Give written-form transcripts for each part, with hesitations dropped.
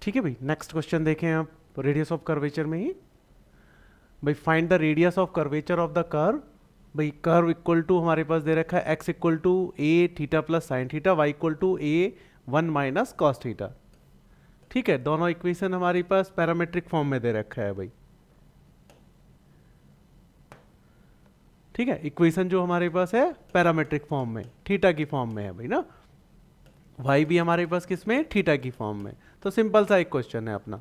ठीक है भाई, नेक्स्ट क्वेश्चन देखें आप रेडियस ऑफ कर्वेचर में ही। भाई find the radius of curvature of the curve. भाई कर्व इक्वल टू हमारे पास दे रखा है x equal to a theta plus sine theta, y equal to a one minus cos theta. ठीक है, दोनों इक्वेशन हमारे पास पैरामेट्रिक फॉर्म में दे रखा है भाई। ठीक है, इक्वेशन जो हमारे पास है पैरामेट्रिक फॉर्म में, थीटा की फॉर्म में है भाई ना, वाई भी हमारे पास किस में, थीटा की फॉर्म में। तो सिंपल सा एक क्वेश्चन है अपना।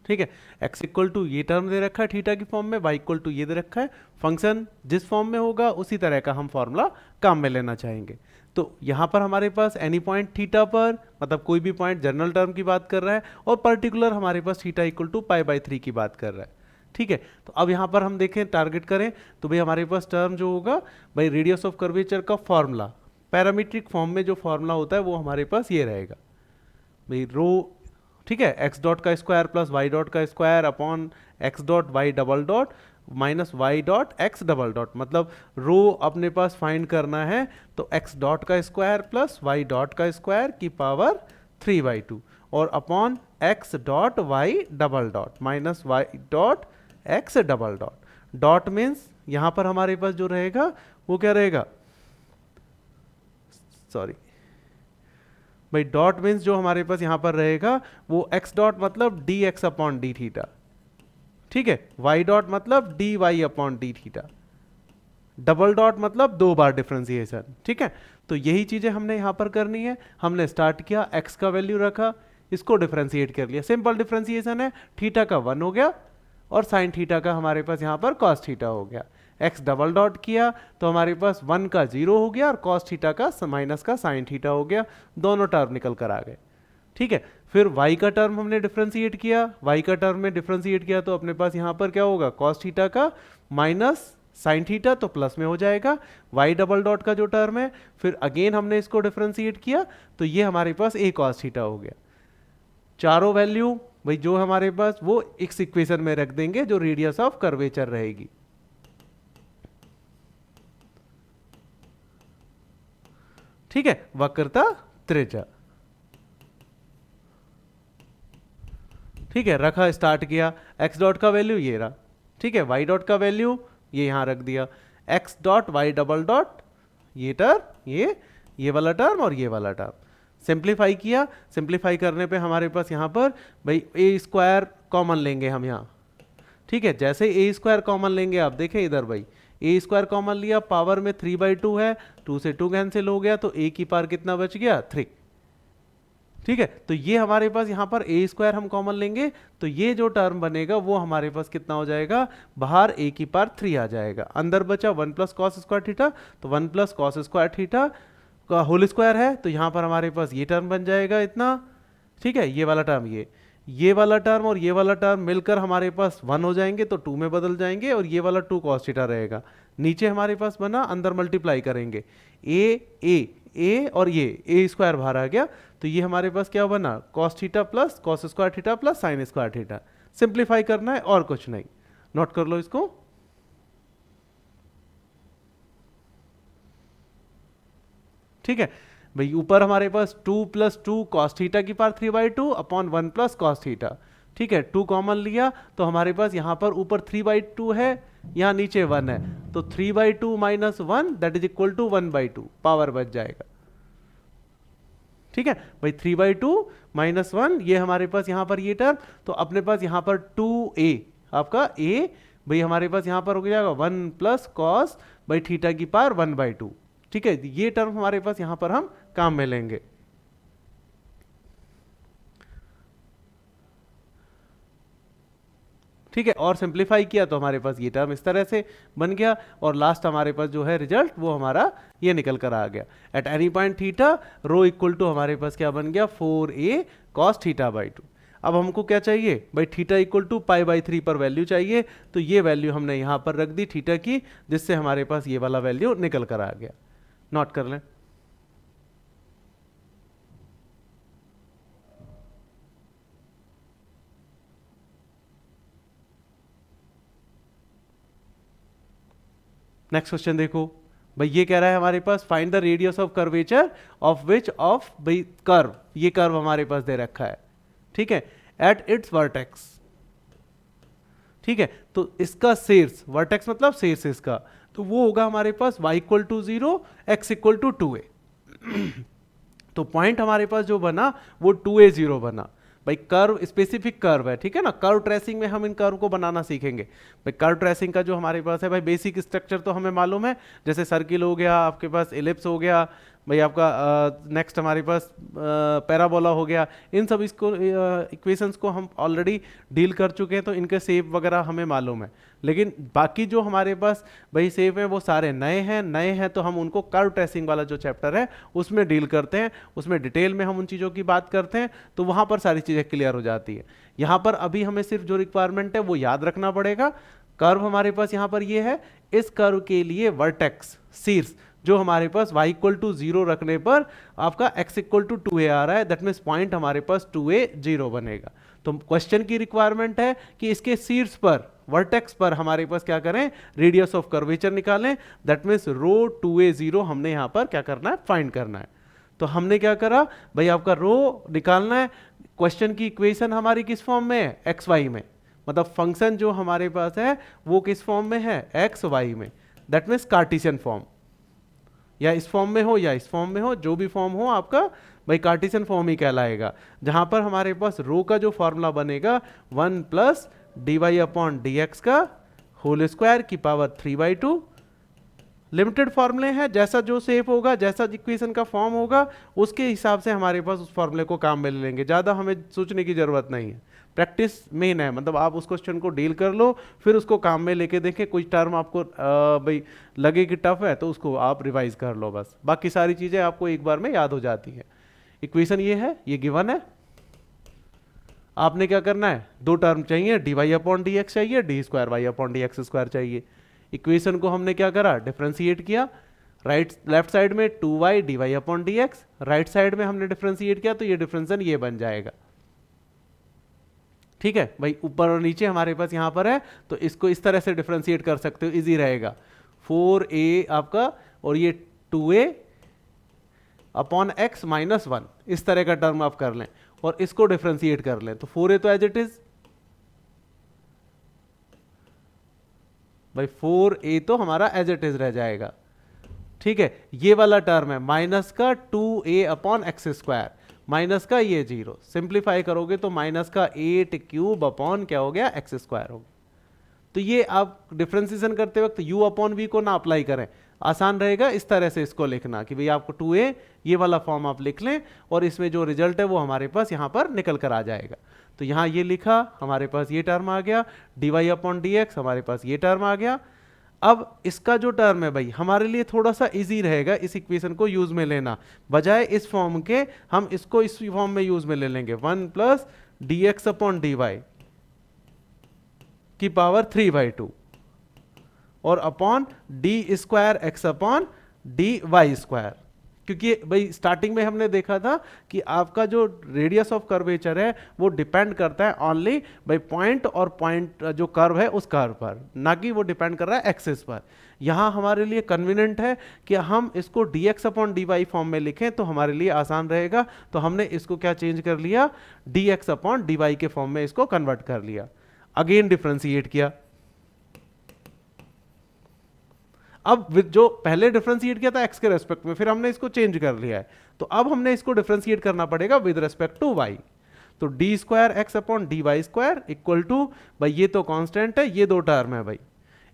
ठीक है, x इक्वल टू ये टर्म दे रखा है थीटा की फॉर्म में, y इक्वल टू ये दे रखा है। फंक्शन जिस फॉर्म में होगा उसी तरह का हम फॉर्मूला काम में लेना चाहेंगे। तो यहाँ पर हमारे पास एनी पॉइंट थीटा पर, मतलब कोई भी पॉइंट जनरल टर्म की बात कर रहा है, और पर्टिकुलर हमारे पास theta equal to pi by 3 की बात कर रहा है। ठीक है, तो अब यहाँ पर हम देखें टारगेट करें तो भाई हमारे पास टर्म जो होगा भाई रेडियस ऑफ कर्वेचर का फॉर्मूला, पैरामीट्रिक फॉर्म में जो फॉर्मूला होता है वो हमारे पास ये रहेगा भाई रो। ठीक है, एक्स डॉट का स्क्वायर प्लस वाई डॉट का square upon x dot y double dot minus y dot x double dot, मतलब रो अपने पास फाइंड करना है तो एक्स डॉट का स्क्वायर प्लस वाई डॉट का स्क्वायर की पावर 3/2 और upon x dot y double dot minus y dot x double dot. Dot means यहाँ पर हमारे पास जो रहेगा वो क्या रहेगा, सॉरी भाई डॉट मीन्स जो हमारे पास यहां पर रहेगा वो x डॉट मतलब d x upon D theta. ठीक है, y डॉट मतलब d y upon D theta. Double dot मतलब दो बार डिफरेंशिएशन। ठीक है, तो यही चीजें हमने यहां पर करनी है। हमने स्टार्ट किया, x का वैल्यू रखा, इसको डिफरेंशिएट कर लिया, सिंपल डिफरेंशिएशन है। थीटा का 1 हो गया और साइन थीटा का हमारे पास यहां पर कॉस थीटा हो गया। एक्स डबल डॉट किया तो हमारे पास 1 का 0 हो गया और कॉस थीटा का माइनस का साइन थीटा हो गया, दोनों टर्म निकल कर आ गए। ठीक है, फिर y का टर्म हमने डिफरेंशिएट किया, y का टर्म में डिफरेंशिएट किया तो अपने पास यहाँ पर क्या होगा, कॉस थीटा का माइनस साइन थीटा तो प्लस में हो जाएगा। y डबल डॉट का जो टर्म है फिर अगेन हमने इसको डिफरेंशिएट किया तो ये हमारे पास a कॉस थीटा हो गया। चारों वैल्यू भाई जो हमारे पास वो इस इक्वेशन में रख देंगे जो रेडियस ऑफ कर्वेचर रहेगी। ठीक है, वक्रता त्रिज्या। ठीक है, रखा, स्टार्ट किया, x डॉट का वैल्यू ये रहा। ठीक है, y डॉट का वैल्यू ये यहां रख दिया, x dot y double dot ये टर्म, ये वाला टर्म और ये वाला टर्म। सिंप्लीफाई किया, सिंप्लीफाई करने पे हमारे पास यहाँ पर भाई ए स्क्वायर कॉमन लेंगे हम यहाँ। ठीक है, जैसे ए स्क्वायर कॉमन लेंगे आप देखें इधर भाई, ए स्क्वायर कॉमन लिया, पावर में 3/2 है, 2 से 2 कैंसिल हो गया तो ए की पावर कितना बच गया, 3। ठीक है, तो ये हमारे पास यहाँ पर ए स्क्वायर हम कॉमन लेंगे तो ये जो टर्म बनेगा वो हमारे पास कितना हो जाएगा, बाहर ए की पावर 3 आ जाएगा, अंदर बचा 1 प्लस कॉस स्क्वायर थीटा, तो 1 प्लस कॉस स्क्वायर थीटा का होल स्क्वायर है तो यहाँ पर हमारे पास ये टर्म बन जाएगा इतना। ठीक है, ये वाला टर्म, ये वाला टर्म और ये वाला टर्म मिलकर हमारे पास 1 हो जाएंगे तो 2 में बदल जाएंगे और ये वाला 2 कॉस थीटा रहेगा। नीचे हमारे पास बना, अंदर मल्टीप्लाई करेंगे, ए और ये ए स्क्वायर बाहर आ गया तो ये हमारे पास क्या बना, cos theta plus cos square theta plus sine square theta. Simplify करना है और कुछ नहीं, नोट कर लो इसको। ठीक है भाई, ऊपर हमारे पास 2 प्लस 2 कॉस थीटा की power 3/2 upon 1 plus cos theta. ठीक है, 2 कॉमन लिया तो हमारे पास यहाँ पर ऊपर 3/2 है, यहाँ नीचे 1 है तो 3/2 minus 1 that is equal to 1/2, power बच जाएगा। ठीक है भाई, 3/2 माइनस 1 ये हमारे पास यहाँ पर ये टर्म, तो अपने पास यहाँ पर 2a, आपका a भाई हमारे पास यहाँ पर हो जाएगा 1 प्लस कॉस भाई थीटा की पावर 1/2। ठीक है, ये टर्म हमारे पास यहाँ पर हम काम में लेंगे। ठीक है, और सिंप्लीफाई किया तो हमारे पास ये टर्म इस तरह से बन गया और लास्ट हमारे पास जो है रिजल्ट वो हमारा ये निकल कर आ गया। At any point theta rho equal to हमारे पास क्या बन गया, 4a cos थीटा/2। अब हमको क्या चाहिए भाई, थीटा इक्वल टू पाई/3 पर वैल्यू चाहिए तो ये वैल्यू हमने यहाँ पर रख दी थीटा की, जिससे हमारे पास ये वाला वैल्यू निकल कर आ गया। नोट कर लें। नेक्स्ट क्वेश्चन देखो, भाई ये कह रहा है हमारे पास find the radius of curvature of which of भाई कर्व, ये कर्व हमारे पास दे रखा है, ठीक है, एट इट्स वर्टेक्स, ठीक है। तो इसका शीर्ष, वर्टेक्स मतलब शीर्ष इसका, तो वो होगा हमारे पास y equal to 0, x equal to 2a। तो पॉइंट हमारे पास जो बना वो 2a 0 बना। भाई कर्व स्पेसिफिक कर्व है, ठीक है ना, कर्व ट्रेसिंग में हम इन कर्व को बनाना सीखेंगे। भाई कर्व ट्रेसिंग का जो हमारे पास है भाई बेसिक स्ट्रक्चर तो हमें मालूम है, जैसे सर्किल हो गया, आपके पास एलिप्स हो गया, भाई आपका नेक्स्ट हमारे पास पैराबोला हो गया, इन सब इसको इक्वेशंस को हम ऑलरेडी डील कर चुके हैं, तो इनके शेप वगैरह हमें मालूम है। लेकिन बाकी जो हमारे पास भाई शेप है वो सारे नए हैं, तो हम उनको कर्व ट्रेसिंग वाला जो चैप्टर है उसमें डील करते हैं, उसमें डिटेल में हम उन चीज़ों की बात करते हैं, तो वहाँ पर सारी चीज़ें क्लियर हो जाती है। यहाँ पर अभी हमें सिर्फ जो रिक्वायरमेंट है वो याद रखना पड़ेगा। कर्व हमारे पास यहाँ पर ये है, इस कर्व के लिए वर्टेक्स शीर्ष जो हमारे पास y इक्वल टू 0 रखने पर आपका x इक्वल टू 2a आ रहा है, दैट मीन्स पॉइंट हमारे पास 2a 0 बनेगा। तो क्वेश्चन की रिक्वायरमेंट है कि इसके शीर्ष पर वर्टेक्स पर हमारे पास क्या करें, रेडियस ऑफ कर्वेचर निकालें, दैट मीन्स रो 2a 0 हमने यहाँ पर क्या करना है, फाइंड करना है। तो हमने क्या करा भाई, आपका रो निकालना है। क्वेश्चन की इक्वेशन हमारी किस फॉर्म में है, एक्स वाई में, मतलब फंक्शन जो हमारे पास है वो किस फॉर्म में है, एक्स वाई में, दैट मीन्स कार्टेशियन फॉर्म, या इस फॉर्म में हो या इस फॉर्म में हो, जो भी फॉर्म हो आपका भाई कार्टेशियन फॉर्म ही कहलाएगा। जहां पर हमारे पास रो का जो फॉर्मूला बनेगा 1 प्लस dy अपॉन dx का होल स्क्वायर की पावर 3/2। लिमिटेड फॉर्मूले हैं, जैसा जो शेप होगा, जैसा इक्वेशन का फॉर्म होगा, उसके हिसाब से हमारे पास उस फॉर्मूले को काम में ले लेंगे, ज़्यादा हमें सोचने की ज़रूरत नहीं है। प्रैक्टिस मेन है, मतलब आप उस क्वेश्चन को डील कर लो, फिर उसको काम में लेके देखें, कोई टर्म आपको भाई लगे कि टफ है तो उसको आप रिवाइज कर लो, बस बाकी सारी चीज़ें आपको एक बार में याद हो जाती है। इक्वेशन ये है, ये गिवन है, आपने क्या करना है, दो टर्म चाहिए, dy अपॉन डी एक्स चाहिए, d square y upon d x square चाहिए। इक्वेशन को हमने क्या करा, डिफ्रेंशिएट किया, राइट लेफ्ट साइड में 2y dy upon d x, right side में हमने डिफ्रेंशिएट किया, तो ये डिफरेंशियल ये बन जाएगा, ठीक है भाई। ऊपर और नीचे हमारे पास यहाँ पर है, तो इसको इस तरह से डिफरेंशिएट कर सकते हो, इजी रहेगा। 4a आपका और ये 2a अपॉन x माइनस 1, इस तरह का टर्म आप कर लें और इसको डिफरेंशिएट कर लें, तो 4a तो एज इट इज भाई, 4a तो हमारा एज इट इज रह जाएगा, ठीक है। ये वाला टर्म है माइनस का 2a upon x square, minus का ये 0, सिंप्लीफाई करोगे तो माइनस का 8 क्यूब अपॉन क्या हो गया, एक्स स्क्वायर हो गया। तो ये आप डिफरेंशिएशन करते वक्त u अपॉन v को ना अप्लाई करें, आसान रहेगा इस तरह से इसको लिखना कि भाई आपको 2a ये वाला फॉर्म आप लिख लें और इसमें जो रिजल्ट है वो हमारे पास यहाँ पर निकल कर आ जाएगा। तो यहाँ ये लिखा, हमारे पास ये टर्म आ गया, dy अपॉन डी एक्स हमारे पास ये टर्म आ गया। अब इसका जो टर्म है भाई हमारे लिए थोड़ा सा इजी रहेगा इस इक्वेशन को यूज में लेना, बजाय इस फॉर्म के हम इसको इस फॉर्म में यूज में ले लेंगे, 1 plus d x upon d y की पावर 3/2 और upon d square x upon d y square, क्योंकि भाई स्टार्टिंग में हमने देखा था कि आपका जो रेडियस ऑफ कर्वेचर है वो डिपेंड करता है ओनली बाई पॉइंट, और पॉइंट जो कर्व है उस कर्व पर, ना कि वो डिपेंड कर रहा है एक्सिस पर। यहाँ हमारे लिए कन्वीनियंट है कि हम इसको dx अपॉन dy फॉर्म में लिखें तो हमारे लिए आसान रहेगा, तो हमने इसको क्या चेंज कर लिया, dx अपॉन dy के फॉर्म में इसको कन्वर्ट कर लिया, अगेन डिफ्रेंशिएट किया। अब जो पहले डिफरेंशिएट किया था x के रेस्पेक्ट में, फिर हमने इसको चेंज कर लिया है, तो अब हमने इसको डिफरेंशिएट करना पड़ेगा विद रेस्पेक्ट टू y। तो d square x upon d y square equal to भाई ये तो कांस्टेंट है, ये दो टर्म है भाई,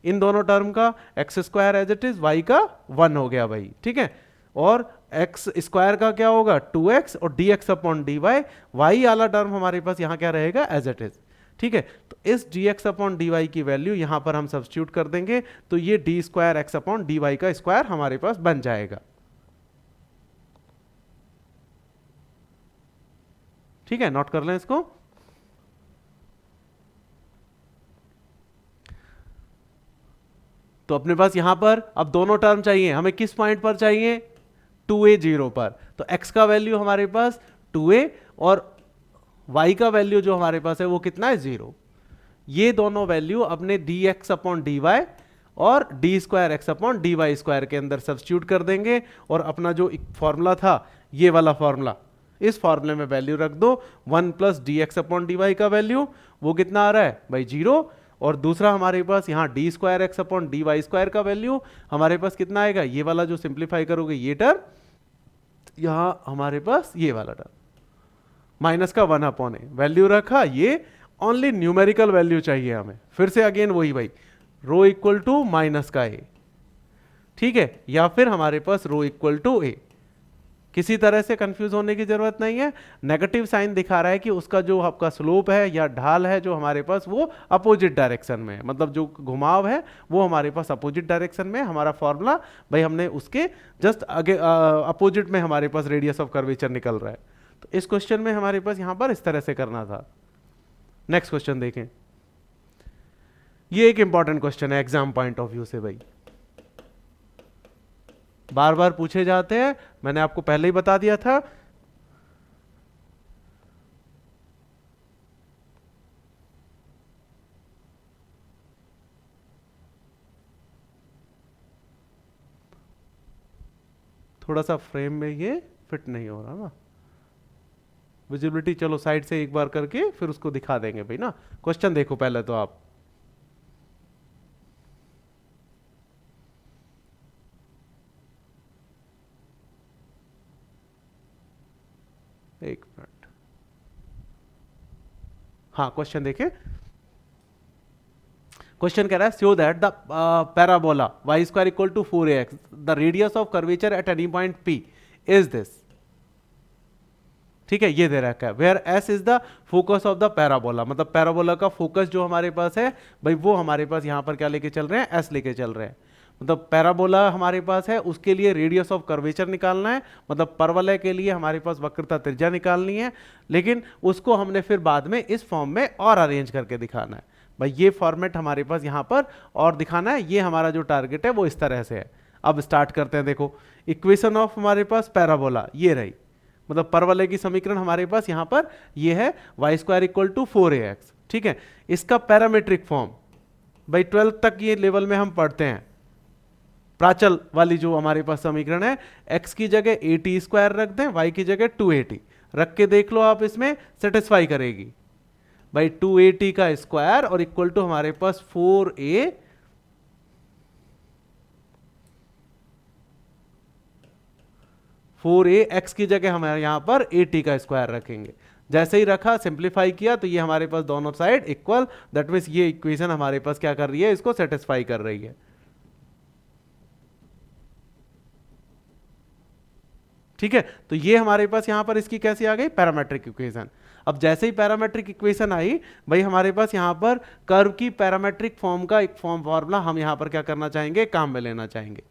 इन दोनों टर्म का x square as it is, y का 1 हो गया भाई, ठीक है। और एक्स स्क्वायर का क्या होगा 2x और d x upon d y, y वाला टर्म हमारे पास यहाँ क्या रहेगा एज इट इज, ठीक है। तो इस dx अपॉन dy की वैल्यू यहां पर हम सब्स्टिट्यूट कर देंगे, तो ये d square x upon d y का स्क्वायर हमारे पास बन जाएगा, ठीक है। नोट कर लें इसको। तो अपने पास यहां पर अब दोनों टर्म चाहिए, हमें किस पॉइंट पर चाहिए, 2a 0 पर, तो x का वैल्यू हमारे पास 2a और y का वैल्यू जो हमारे पास है वो कितना है 0। ये दोनों वैल्यू अपने dx अपॉन dy और D square x upon d y square के अंदर सब्स्टिट्यूट कर देंगे और अपना जो फॉर्मूला था ये वाला फॉर्मूला, इस फॉर्मूले में वैल्यू रख दो, 1 plus d x upon d y का वैल्यू वो कितना आ रहा है भाई 0, और दूसरा हमारे पास यहाँ d square x upon d y square का वैल्यू हमारे पास कितना आएगा, ये वाला जो सिंप्लीफाई करोगे ये टर्म, यहां हमारे पास ये वाला टर्म माइनस का 1 अपॉन ए वैल्यू रखा, ये ओनली न्यूमेरिकल वैल्यू चाहिए हमें, फिर से अगेन वही भाई रो इक्वल टू माइनस का ए, ठीक है, या फिर हमारे पास रो इक्वल टू ए, किसी तरह से कंफ्यूज होने की जरूरत नहीं है। नेगेटिव साइन दिखा रहा है कि उसका जो आपका स्लोप है या ढाल है जो हमारे पास वो अपोजिट डायरेक्शन में है, मतलब जो घुमाव है वो हमारे पास अपोजिट डायरेक्शन में, हमारा फॉर्मूला भाई हमने उसके जस्ट आगे अपोजिट में हमारे पास रेडियस ऑफ कर्वेचर निकल रहा है। तो इस क्वेश्चन में हमारे पास यहां पर इस तरह से करना था। नेक्स्ट क्वेश्चन देखें, ये एक इंपॉर्टेंट क्वेश्चन है एग्जाम पॉइंट ऑफ व्यू से भाई, बार बार पूछे जाते हैं, मैंने आपको पहले ही बता दिया था। थोड़ा सा फ्रेम में ये फिट नहीं हो रहा ना, विजिबिलिटी चलो साइड से एक बार करके फिर उसको दिखा देंगे भाई ना। क्वेश्चन देखो पहले तो आप, एक मिनट, हाँ क्वेश्चन देखें। क्वेश्चन कह रहा है show that the parabola y square equal to 4ax the radius of curvature at any point p is this, ठीक है, ये दे रखा है where s is the focus of the parabola, मतलब पैराबोला का फोकस जो हमारे पास है भाई वो हमारे पास यहां पर क्या लेके चल रहे हैं, s लेके चल रहे हैं, मतलब पैराबोला हमारे पास है, उसके लिए रेडियस ऑफ कर्वेचर निकालना है, मतलब परवलय के लिए हमारे पास वक्रता त्रिज्या निकालनी है, लेकिन उसको हमने फिर बाद में इस फॉर्म में और अरेंज करके दिखाना है भाई, ये फॉर्मेट हमारे पास यहाँ पर और दिखाना है, ये हमारा जो टारगेट है वो इस तरह से है। अब स्टार्ट करते हैं, देखो इक्वेशन ऑफ हमारे पास पैराबोला ये रही, मतलब परवलय की समीकरण हमारे पास यहाँ पर ये है y square equal to 4ax, ठीक है, इसका पैरामेट्रिक फॉर्म भाई 12th तक ये लेवल में हम पढ़ते हैं, प्राचल वाली जो हमारे पास समीकरण है, x की जगह 80 स्क्वायर रख दें, y की जगह 280 रख के देख लो आप, इसमें सेटिस्फाई करेगी भाई 280 का स्क्वायर और इक्वल टू हमारे पास 4a x की जगह हम यहां पर 80 का स्क्वायर रखेंगे, जैसे ही रखा सिंप्लीफाई किया तो ये हमारे पास दोनों साइड इक्वल, दैट मींस ये इक्वेशन हमारे पास क्या कर रही है, इसको सेटिस्फाई कर रही है, ठीक है। तो ये हमारे पास यहां पर इसकी कैसी आ गई, पैरामेट्रिक इक्वेशन। अब जैसे ही पैरामेट्रिक इक्वेशन आई भाई हमारे पास यहां पर कर्व की पैरामेट्रिक फॉर्म का एक फॉर्मूला हम यहां पर क्या करना चाहेंगे, काम में लेना चाहेंगे,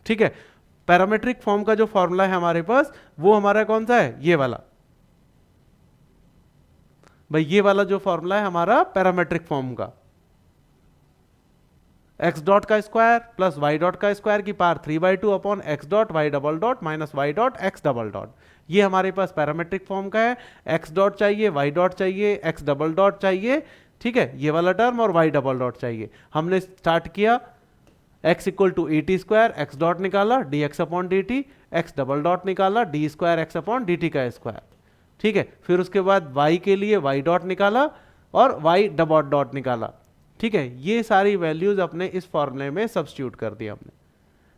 ठीक है। पैरामेट्रिक फॉर्म का जो फॉर्मूला है हमारे पास वो हमारा कौन सा है, ये वाला भाई, ये वाला जो फॉर्मूला है हमारा पैरामेट्रिक फॉर्म का, x डॉट का स्क्वायर प्लस y डॉट का स्क्वायर की power 3/2 upon x dot y double dot minus y dot x double dot, ये हमारे पास पैरामेट्रिक फॉर्म का है। x डॉट चाहिए, y डॉट चाहिए, x डबल डॉट चाहिए, ठीक है, ये वाला टर्म, और y डबल डॉट चाहिए। हमने स्टार्ट किया x equal to 80 square, x dot निकाला dx upon dt, x double dot निकाला d square x upon dt का स्क्वायर, ठीक है, फिर उसके बाद y के लिए y डॉट निकाला और y डबल डॉट निकाला, ठीक है, ये सारी वैल्यूज अपने इस फॉर्मूले में सब्स्टिट्यूट कर दिया हमने,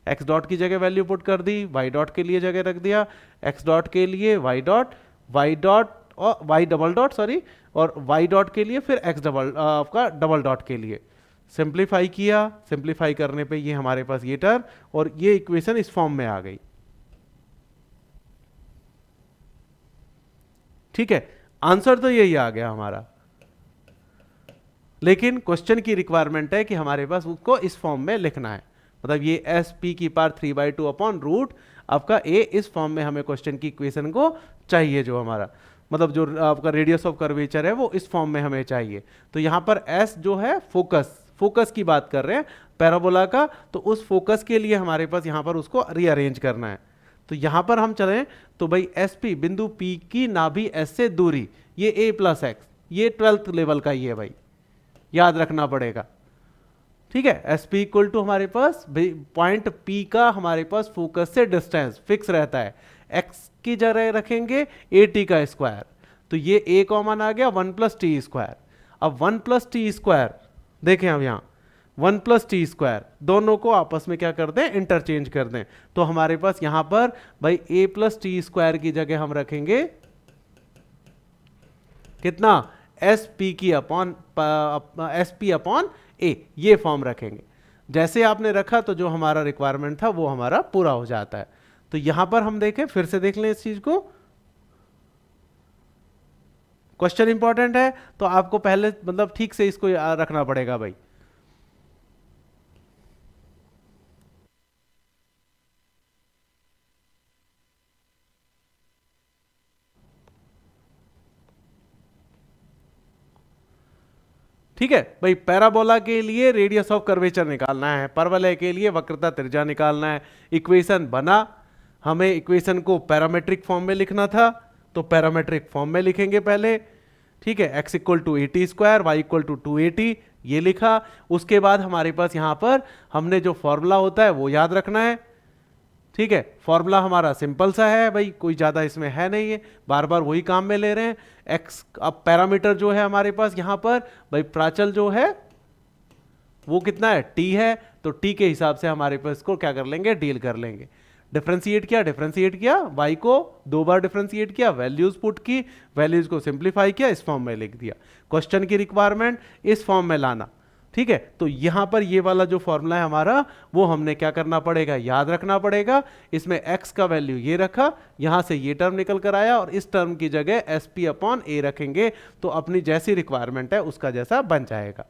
x डॉट की जगह वैल्यू पुट कर दी, y डॉट के लिए जगह रख दिया, x डॉट के लिए y डॉट और y डबल डॉट सॉरी, और y डॉट के लिए फिर x डबल आपका डबल डॉट के लिए, सिंप्लीफाई किया, सिंप्लीफाई करने पे ये हमारे पास ये टर्म और ये इक्वेशन इस फॉर्म में आ गई, ठीक है। आंसर तो यही आ गया हमारा, लेकिन क्वेश्चन की रिक्वायरमेंट है कि हमारे पास उसको इस फॉर्म में लिखना है, मतलब ये एस पी की पावर 3/2 अपॉन रूट आपका ए, इस फॉर्म में हमें क्वेश्चन की इक्वेशन को चाहिए, जो हमारा मतलब जो आपका रेडियस ऑफ कर्वेचर है वो इस फॉर्म में हमें चाहिए। तो यहाँ पर एस जो है फोकस की बात कर रहे हैं पैराबोला का, तो उस फोकस के लिए हमारे पास यहाँ पर उसको रीअरेंज करना है। तो यहाँ पर हम चलें तो भाई एस पी बिंदु पी की नाभि एस से दूरी ये a प्लस एक्स, ये 12th लेवल का ही है भाई, याद रखना पड़ेगा। ठीक है, एस पी इक्वल टू हमारे पास पॉइंट पी का हमारे पास फोकस से डिस्टेंस फिक्स रहता है, एक्स की जगह रखेंगे ए टी का स्क्वायर, तो ये ए कॉमन आ गया 1 प्लस टी स्क्वायर। अब 1 प्लस टी स्क्वायर देखें, अब यहां 1 प्लस टी स्क्वायर दोनों को आपस में क्या कर दें, इंटरचेंज कर दें, तो हमारे पास यहां पर भाई ए प्लस टी स्क्वायर की जगह हम रखेंगे कितना, एस पी की अपॉन एस पी अपॉन ए, ये फॉर्म रखेंगे। जैसे आपने रखा तो जो हमारा रिक्वायरमेंट था वो हमारा पूरा हो जाता है। तो यहां पर हम देखें, फिर से देख लें इस चीज को, क्वेश्चन इंपॉर्टेंट है तो आपको पहले मतलब ठीक से इसको रखना पड़ेगा भाई। ठीक है भाई, पैराबोला के लिए रेडियस ऑफ कर्वेचर निकालना है, परवलय के लिए वक्रता त्रिज्या निकालना है। इक्वेशन बना, हमें इक्वेशन को पैरामेट्रिक फॉर्म में लिखना था, तो पैरामेट्रिक फॉर्म में लिखेंगे पहले। ठीक है, x equal to 80 square, y equal to 280, ये लिखा। उसके बाद हमारे पास यहां पर हमने जो फॉर्मूला होता है वो याद रखना है। ठीक है, फॉर्मूला हमारा सिंपल सा है भाई, कोई ज्यादा इसमें है नहीं है, बार बार वही काम में ले रहे हैं। एक्स, अब पैरामीटर जो है हमारे पास यहां पर भाई प्राचल जो है वो कितना है, टी है, तो टी के हिसाब से हमारे पास इसको क्या कर लेंगे, डील कर लेंगे। डिफरेंशिएट किया, वाई को 2 बार डिफरेंशिएट किया, वैल्यूज पुट की, वैल्यूज को सिंप्लीफाई किया, इस फॉर्म में लिख दिया। क्वेश्चन की रिक्वायरमेंट इस फॉर्म में लाना। ठीक है, तो यहां पर ये वाला जो फॉर्मूला है हमारा वो हमने क्या करना पड़ेगा, याद रखना पड़ेगा। इसमें x का वैल्यू ये रखा, यहां से ये टर्म निकल कर आया, और इस टर्म की जगह एस पी अपॉन ए रखेंगे, तो अपनी जैसी रिक्वायरमेंट है उसका जैसा बन जाएगा।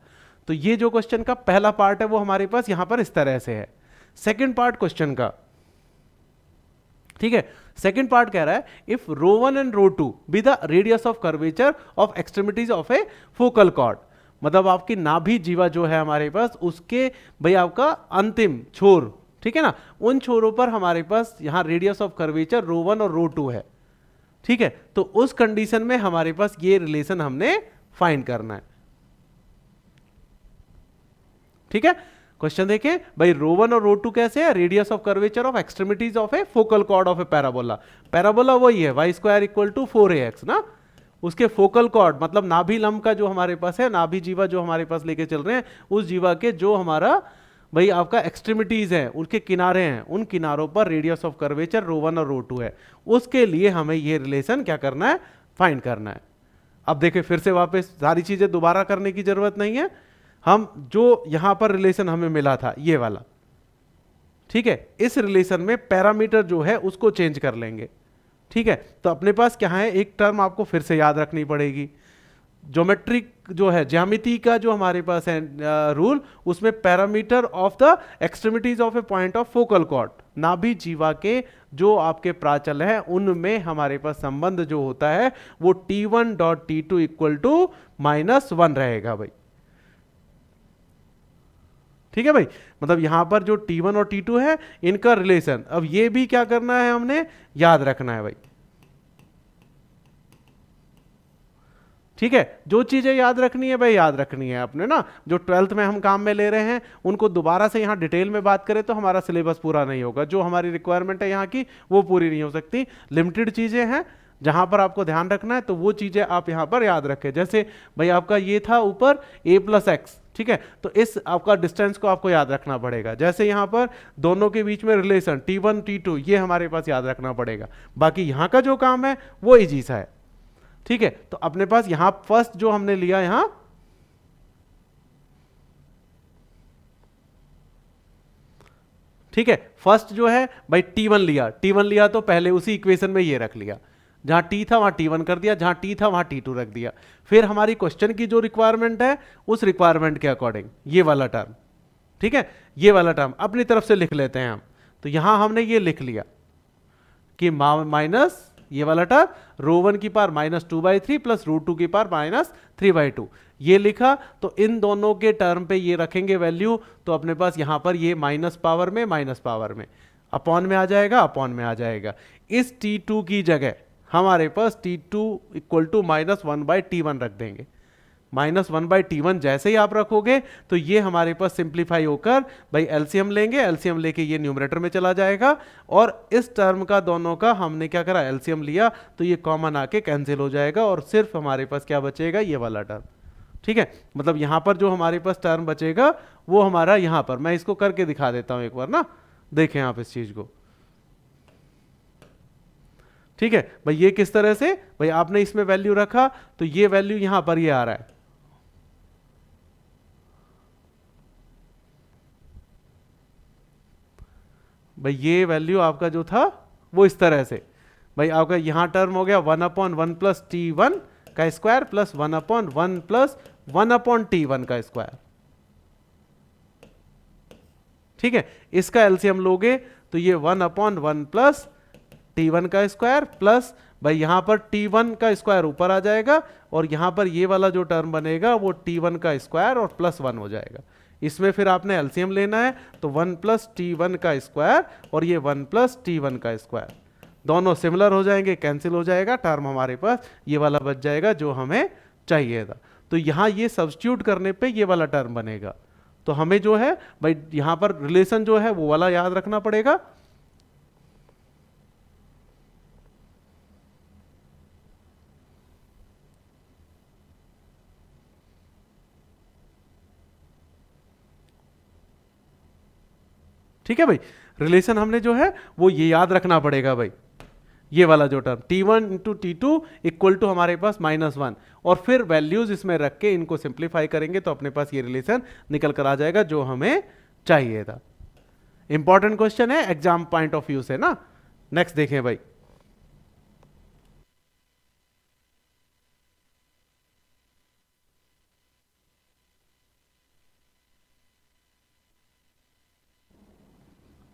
तो ये जो क्वेश्चन का पहला पार्ट है वो हमारे पास यहां पर इस तरह से है। सेकेंड पार्ट क्वेश्चन का, ठीक है, सेकेंड पार्ट कह रहा है if ρ1 and ρ2 be the radius of curvature of extremities of a focal chord, मतलब आपकी नाभि जीवा जो है हमारे पास उसके भाई आपका अंतिम छोर, ठीक है ना, उन छोरों पर हमारे पास यहां रेडियस ऑफ कर्वेचर ρ1 और ρ2 है। ठीक है, तो उस कंडीशन में हमारे पास ये रिलेशन हमने फाइंड करना है। ठीक है, क्वेश्चन देखिए भाई, ρ1 और ρ2 कैसे है, radius of curvature of extremities of a focal cord of A parabola. Parabola वही है Y square equal to 4ax ना, उसके फोकल कॉर्ड मतलब नाभि लंब का जो हमारे पास है, नाभि जीवा जो हमारे पास लेके चल रहे हैं, उस जीवा के जो हमारा भाई आपका एक्सट्रीमिटीज है, उसके किनारे हैं, उन किनारों पर रेडियस ऑफ कर्वेचर ρ1 और ρ2 है। उसके लिए हमें ये रिलेशन क्या करना है, फाइंड करना है। अब देखिए फिर से वापस सारी चीजें दोबारा करने की जरूरत नहीं है, हम जो यहां पर रिलेशन हमें मिला था ये वाला, ठीक है, इस रिलेशन में पैरामीटर जो है उसको चेंज कर लेंगे। ठीक है, तो अपने पास क्या है, एक टर्म आपको फिर से याद रखनी पड़ेगी, ज्योमेट्रिक जो है, ज्यामिति का जो हमारे पास है रूल, उसमें parameter of the extremities of A point of focal cord, नाभि जीवा के जो आपके प्राचल है उनमें हमारे पास संबंध जो होता है वो T1 dot T2 equal to -1 रहेगा भाई। ठीक है भाई, मतलब यहां पर जो T1 और T2 है इनका रिलेशन, अब ये भी क्या करना है, हमने याद रखना है भाई। ठीक है, जो चीजें याद रखनी है भाई याद रखनी है अपने ना, जो 12th में हम काम में ले रहे हैं उनको दोबारा से यहां डिटेल में बात करें तो हमारा सिलेबस पूरा नहीं होगा, जो हमारी रिक्वायरमेंट है यहाँ की वो पूरी नहीं हो सकती। लिमिटेड चीजें हैं जहां पर आपको ध्यान रखना है, तो वो चीजें आप यहां पर याद रखें। जैसे भाई आपका ये था ऊपर a प्लस एक्स, ठीक है, तो इस आपका डिस्टेंस को आपको याद रखना पड़ेगा। जैसे यहां पर दोनों के बीच में रिलेशन T1 T2 ये हमारे पास याद रखना पड़ेगा। बाकी यहां का जो काम है वो इजी सा है। ठीक है, तो अपने पास यहां फर्स्ट जो हमने लिया यहां, ठीक है, फर्स्ट जो है भाई T1 लिया, T1 लिया तो पहले उसी इक्वेशन में ये रख लिया, जहां T था वहां T1 कर दिया, जहां T था वहां T2 रख दिया। फिर हमारी क्वेश्चन की जो रिक्वायरमेंट है उस रिक्वायरमेंट के अकॉर्डिंग ये वाला टर्म, ठीक है, ये वाला टर्म अपनी तरफ से लिख लेते हैं हम। तो यहां हमने ये लिख लिया कि माइनस ये वाला टर्म ρ1 की पावर -2/3 प्लस √2 की पावर -3/2 ये लिखा। तो इन दोनों के टर्म पे ये रखेंगे वैल्यू, तो अपने पास यहां पर ये माइनस पावर में अपॉन में आ जाएगा, अपॉन में आ जाएगा। इस T2 की जगह हमारे पास T2 इक्वल टू -1/T1 रख देंगे। -1/T1 जैसे ही आप रखोगे तो ये हमारे पास सिंप्लीफाई होकर भाई एलसीएम लेंगे, एलसीएम लेके ये न्यूमरेटर में चला जाएगा और इस टर्म का दोनों का हमने क्या करा, एलसीएम लिया तो ये कॉमन आके कैंसिल हो जाएगा और सिर्फ हमारे पास क्या बचेगा, ये वाला टर्म। ठीक है, मतलब यहां पर जो हमारे पास टर्म बचेगा वो हमारा यहां पर, मैं इसको करके दिखा देता हूं एक बार ना, देखें आप इस चीज को। ठीक है भाई, ये किस तरह से, भाई आपने इसमें वैल्यू रखा तो ये वैल्यू यहां पर ये आ रहा है, भाई ये वैल्यू आपका जो था वो इस तरह से, भाई आपका यहां टर्म हो गया 1/1 + T1 का स्क्वायर प्लस 1/1 प्लस 1/T1 का स्क्वायर। ठीक है, इसका एलसीएम लोगे तो ये 1/1 प्लस T1 का स्क्वायर प्लस भाई यहां पर T1 का स्क्वायर ऊपर आ जाएगा और यहां पर ये वाला जो टर्म बनेगा वो T1 का स्क्वायर और प्लस 1 हो जाएगा। इसमें फिर आपने एलसीएम लेना है तो 1 + T1 का स्क्वायर और ये 1 + T1 का स्क्वायर, दोनों सिमिलर हो जाएंगे, कैंसिल हो जाएगा, टर्म हमारे पास ये वाला बच जाएगा जो हमें चाहिए था। तो यहां ये सब्स्टिट्यूट करने पे ये वाला टर्म बनेगा। तो हमें जो है भाई यहां पर रिलेशन जो है वो वाला याद रखना पड़ेगा। ठीक है भाई, रिलेशन हमने जो है वो ये याद रखना पड़ेगा भाई, ये वाला जो term T1 × T2 equal to हमारे पास -1 और फिर वैल्यूज इसमें रख के इनको सिंप्लीफाई करेंगे तो अपने पास ये रिलेशन निकल कर आ जाएगा जो हमें चाहिए था। इंपॉर्टेंट क्वेश्चन है एग्जाम पॉइंट ऑफ व्यू से ना। नेक्स्ट देखें भाई,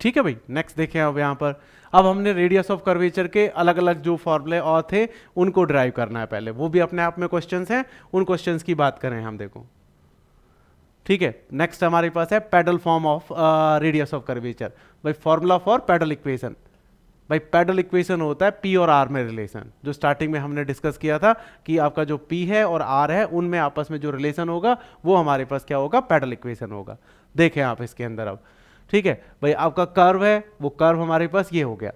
ठीक है भाई, नेक्स्ट देखें अब यहां पर, अब हमने रेडियस ऑफ कर्वेचर के अलग अलग जो फॉर्मूले और थे उनको ड्राइव करना है पहले, वो भी अपने आप में क्वेश्चंस हैं, उन क्वेश्चंस की बात करें हम, देखो ठीक है। नेक्स्ट हमारे पास है pedal form of radius of curvature, भाई फॉर्मूला फॉर पैडल इक्वेशन। भाई पैडल इक्वेशन होता है पी और आर में रिलेशन, जो स्टार्टिंग में हमने डिस्कस किया था कि आपका जो पी है और आर है उनमें आपस में जो रिलेशन होगा वो हमारे पास क्या होगा, पैडल इक्वेशन होगा। देखें आप इसके अंदर अब, ठीक है भाई, आपका कर्व है, वो कर्व हमारे पास ये हो गया,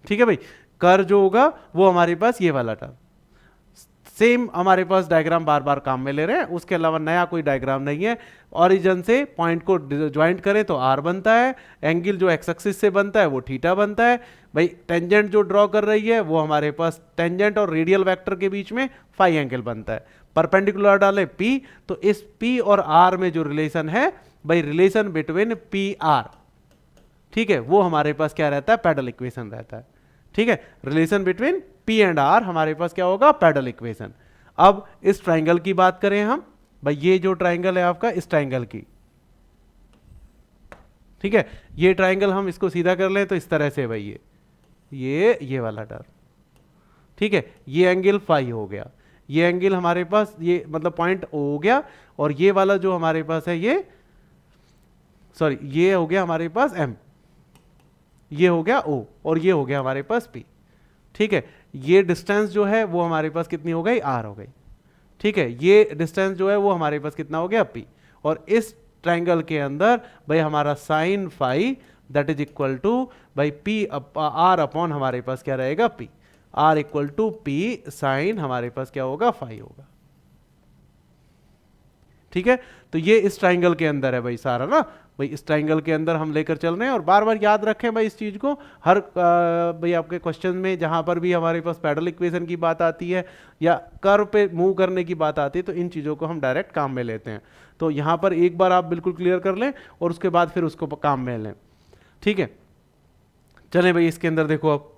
ठीक है भाई, कर्व जो होगा वो हमारे पास ये वाला टर्म, सेम हमारे पास डायग्राम बार बार काम में ले रहे हैं, उसके अलावा नया कोई डायग्राम नहीं है। ओरिजिन से पॉइंट को ज्वाइंट करें तो आर बनता है, एंगल जो एक्स एक्सिस से बनता है वो थीटा बनता है। भाई टेंजेंट जो ड्रॉ कर रही है वो हमारे पास टेंजेंट और रेडियल वेक्टर के बीच में फाई एंगल बनता है। परपेंडिकुलर डालें पी, तो इस पी और आर में जो रिलेशन है भाई, रिलेशन बिटवीन पी आर, ठीक है, वो हमारे पास क्या रहता है, पैडल इक्वेशन रहता है। ठीक है, relation between p and r हमारे पास क्या होगा, पैडल इक्वेशन। अब इस ट्राइंगल की बात करें हम, भाई ये जो ट्राइंगल है आपका, इस ट्राइंगल की, ठीक है, ये ट्राइंगल हम इसको सीधा कर लें तो इस तरह से भाई ये वाला टर्म, ठीक है, ये एंगल फाई हो गया, ये एंगल हमारे पास ये मतलब पॉइंट ओ हो गया, और ये वाला जो हमारे पास है ये, सॉरी ये हो गया हमारे पास एम, ये हो गया ओ, और ये हो गया हमारे पास पी। ठीक है, ये डिस्टेंस जो है वो हमारे पास कितनी हो गई, आर हो गई। ठीक है, ये डिस्टेंस जो है वो हमारे पास कितना हो गया, पी। और इस ट्राइंगल के अंदर भाई हमारा sine phi that is equal to भाई पी आर अपॉन हमारे पास क्या रहेगा, p. R equal to p sine हमारे पास क्या होगा, फाई होगा। ठीक है, तो ये इस ट्राइंगल के अंदर है भाई सारा ना, भाई इस ट्राइंगल के अंदर हम लेकर चल रहे हैं। और बार बार याद रखें भाई इस चीज को, हर भाई आपके क्वेश्चन में जहां पर भी हमारे पास पैडल इक्वेशन की बात आती है या कर्व पे मूव करने की बात आती है तो इन चीजों को हम डायरेक्ट काम में लेते हैं। तो यहां पर एक बार आप बिल्कुल क्लियर कर लें और उसके बाद फिर उसको काम में लें। ठीक है, चलें भाई इसके अंदर देखो अब,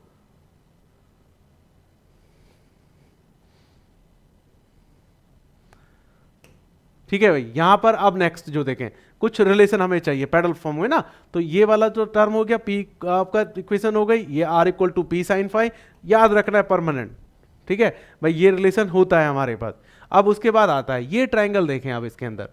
ठीक है भाई, यहां पर अब नेक्स्ट जो देखें, कुछ रिलेशन हमें चाहिए पैडल फॉर्म में ना, तो ये वाला जो टर्म हो गया पी आपका इक्वेशन हो गई, ये r equal to p sine phi, याद रखना है परमानेंट। ठीक है भाई, ये रिलेशन होता है हमारे पास। अब उसके बाद आता है ये ट्राइंगल, देखें अब इसके अंदर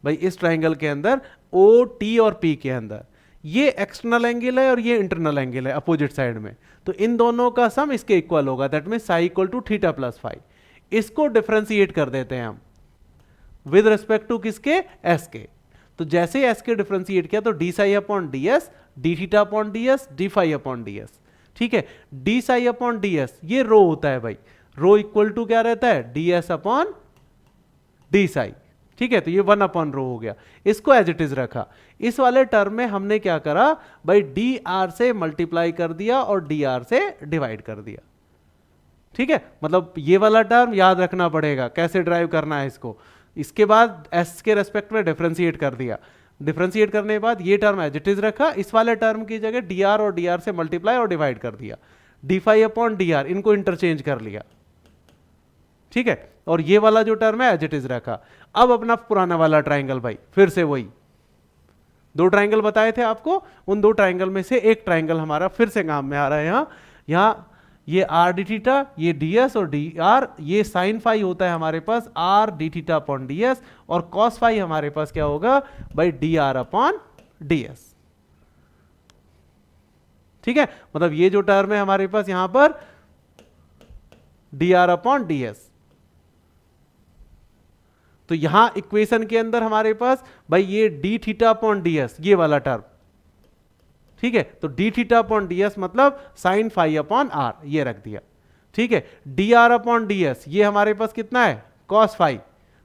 भाई, इस ट्राइंगल के अंदर ओ टी और पी के अंदर ये एक्सटर्नल एंगल है और ये इंटरनल एंगल है अपोजिट साइड में, तो इन दोनों का सम इसके इक्वल होगा, that mean psi equal to theta plus phi. इसको डिफरेंशिएट कर देते हैं हम विद रिस्पेक्ट टू किसके, एस के। तो जैसे एस के डिफरेंशिएट किया तो d psi upon D s, d theta upon D s, d phi upon D S. ठीक है, d psi upon D s ये रो होता है भाई, रो इक्वल टू क्या रहता है, D s upon d Sai. ठीक है, तो ये 1 अपॉन रो हो गया, इसको एज इट इज रखा। इस वाले टर्म में हमने क्या करा भाई, डी आर से मल्टीप्लाई कर दिया और डी आर से डिवाइड कर दिया। ठीक है, मतलब ये वाला टर्म याद रखना पड़ेगा कैसे ड्राइव करना है इसको। इसके बाद एस के रेस्पेक्ट में डिफरेंशिएट कर दिया, डिफरेंशिएट करने के बाद ये टर्म एज इट इज रखा, इस वाले टर्म की जगह डी आर और डी आर से मल्टीप्लाई और डिवाइड कर दिया, d phi upon D r इनको इंटरचेंज कर लिया। ठीक है, और ये वाला जो टर्म है एज इट इज रखा। अब अपना पुराना वाला ट्राइंगल भाई, फिर से वही दो ट्राइंगल बताए थे आपको, उन दो ट्राइंगल में से एक ट्राइंगल हमारा फिर से काम में आ रहा है। यहाँ ये आर डी थीटा, ये डी एस और डी आर, ये साइन फाई होता है हमारे पास R D theta upon D S, और कॉस फाई हमारे पास क्या होगा भाई, D are upon D S. ठीक है, मतलब ये जो टर्म है हमारे पास यहां पर D R upon D S, तो यहां इक्वेशन के अंदर हमारे पास भाई ये D theta upon D s ये वाला टर्म। ठीक है, तो D theta upon D S मतलब साइन फाई अपॉन आर ये रख दिया। ठीक है, d are upon D s ये हमारे पास कितना है, कॉस फाई,